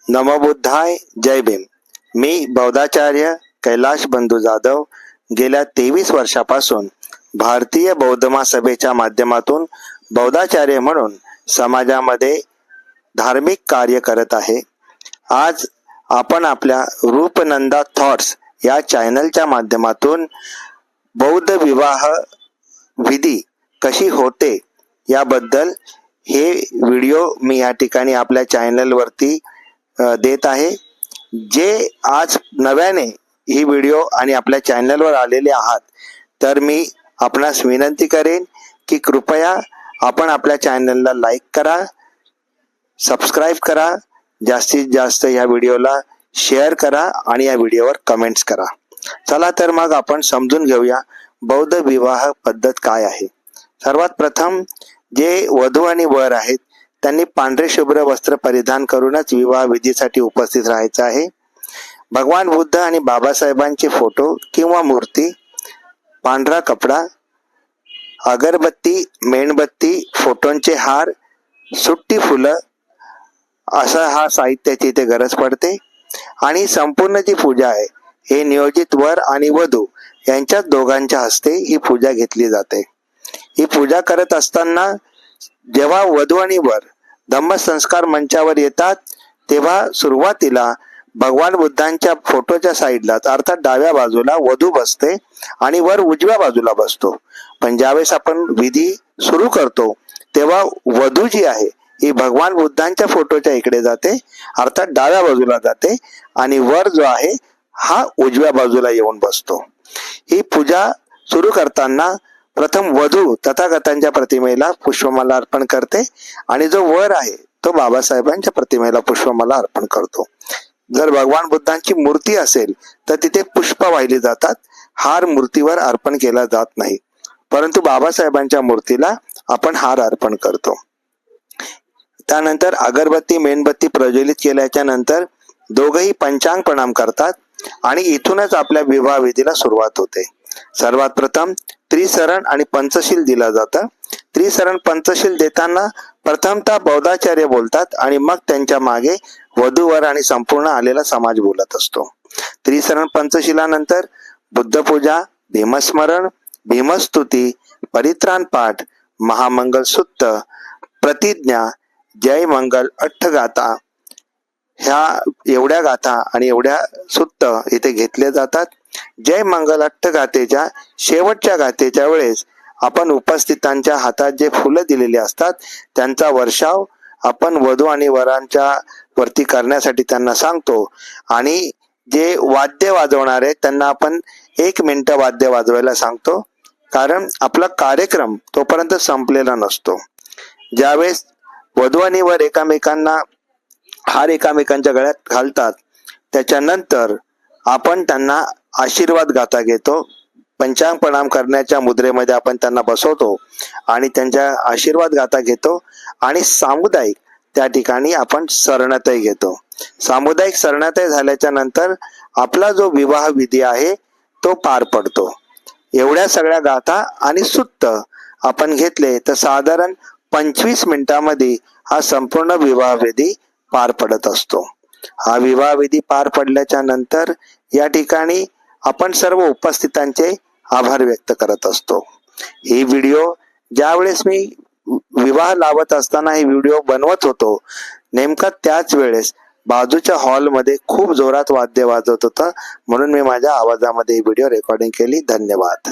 नमो बुद्धाय, जय भीम। मी बौद्धाचार्य कैलाश बंधू जाधव गेल्या 23 वर्षापासून भारतीय बौद्ध महासभेच्या माध्यमातून बौद्धाचार्य म्हणून समाजामध्ये धार्मिक कार्य करत आहे। आज आपण आपल्या रूपनंदा थॉट्स या चॅनलच्या माध्यमातून बौद्ध विवाह विधी कशी होते याबद्दल हे व्हिडिओ मी या ठिकाणी आपल्या चॅनलवरती देत आहे। जे आज नव्याने ही व्हिडिओ आणि आपल्या चॅनलवर आलेले आहात तर मी आपणास विनंती करेन की कृपया आपण आपल्या चॅनलला लाईक करा, सबस्क्राइब करा, जास्तीत जास्त या व्हिडिओला शेअर करा आणि या व्हिडिओवर कमेंट्स करा। चला तर मग आपण समजून घेऊया बौद्ध विवाह पद्धत काय आहे। सर्वात प्रथम जे वधू आणि वर आहेत त्यांनी पांढरे शुभ्र वस्त्र परिधान करूनच विवाह विधीसाठी उपस्थित राहायचं आहे। भगवान बुद्ध आणि बाबासाहेबांचे फोटो किंवा मूर्ती, पांढरा कपडा, अगरबत्ती, मेणबत्ती, फोटोंचे हार, सुट्टी फुलं असा हा साहित्याची इथे गरज पडते। आणि संपूर्ण जी पूजा आहे हे नियोजित वर आणि वधू यांच्या दोघांच्या हस्ते ही पूजा घेतली जाते। ही पूजा करत असताना जेव्हा वधू आणि वर धम्मसंस्कार मंचावर येतात तेव्हा सुरुवातीला भगवान बुद्धांच्या फोटोच्या साईडला अर्थात डाव्या बाजूला वधू बसते आणि वर उजव्या बाजूला बसतो। पण ज्यावेळेस आपण विधी सुरू करतो तेव्हा वधू जी आहे ही भगवान बुद्धांच्या फोटोच्या इकडे जाते अर्थात डाव्या बाजूला जाते आणि वर जो आहे हा उजव्या बाजूला येऊन बसतो। ही पूजा सुरू करताना प्रथम वधू तथागतांच्या प्रतिमेला पुष्पमाला अर्पण करते आणि जो वर आहे तो बाबासाहेबांच्या प्रतिमेला पुष्पमाला अर्पण करतो। जर भगवान बुद्धांची मूर्ती असेल तर तिथे पुष्प वाहिली जातात, हार मूर्तीवर अर्पण केला जात नाही, परंतु बाबासाहेबांच्या मूर्तीला आपण हार अर्पण करतो। त्यानंतर अगरबत्ती मेणबत्ती प्रज्वलित केल्याच्या नंतर दोघही पंचांग प्रणाम करतात आणि इथूनच आपल्या विवाह विधीला सुरुवात होते। सर्वात प्रथम त्रिसरण आणि पंचशील दिला जातं। त्रिसरण पंचशील देताना प्रथमतः बौद्धाचार्य बोलतात आणि मग त्यांच्या मागे वधूवर आणि संपूर्ण आलेला समाज बोलत असतो। त्रिसरण पंचशिलानंतर बुद्धपूजा, भीमस्मरण, भीमस्तुती, परित्राण पाठ, महामंगल सुत्त, प्रतिज्ञा, जय मंगल अठ्ठगाथा ह्या एवढ्या गाथा आणि एवढ्या सुत्त इथे घेतले जातात। जय मंगल अठ्ठगाथेच्या शेवटच्या गाथेच्या वेळेस आपण उपस्थितांच्या हातात जे फुलं दिलेली असतात त्यांचा वर्षाव आपण वधू आणि वरांच्या वरती करण्यासाठी त्यांना सांगतो आणि जे वाद्य वाजवणार आहेत त्यांना आपण 1 मिनिट वाद्य वाजवायला सांगतो, कारण आपला कार्यक्रम तोपर्यंत संपलेला नसतो। ज्यावेळेस वधू आणि वर एकामेकांना हार एकामेकांच्या गळ्यात घालतात त्याच्यानंतर आपण त्यांना आशीर्वाद गाथा घेतो। पंचांग प्रणाम करण्याच्या मुद्रेमध्ये आपण त्यांना बसवतो आणि त्यांच्या आशीर्वाद गाथा घेतो आणि सामुदायिक त्या ठिकाणी आपण शरणतही घेतो। सामुदायिक शरणतही झाल्याच्या नंतर आपला जो विवाह विधी आहे तो पार पडतो। एवढ्या सगळ्या गाथा आणि सुत्त आपण घेतले तर साधारण 25 मिनिटांमध्ये हा संपूर्ण विवाह विधी पार पडत असतो। हा विवाह विधी पार पडल्याच्या नंतर या ठिकाणी आपण सर्व उपस्थितांचे आभार व्यक्त करत असतो। ही व्हिडिओ ज्यावेळेस मी विवाह लावत असताना ही व्हिडिओ बनवत होतो नेमका त्याच वेळेस बाजूच्या हॉलमध्ये खूप जोरात वाद्य वाजत होतं, म्हणून मी माझ्या आवाजामध्ये ही व्हिडिओ रेकॉर्डिंग केली। धन्यवाद।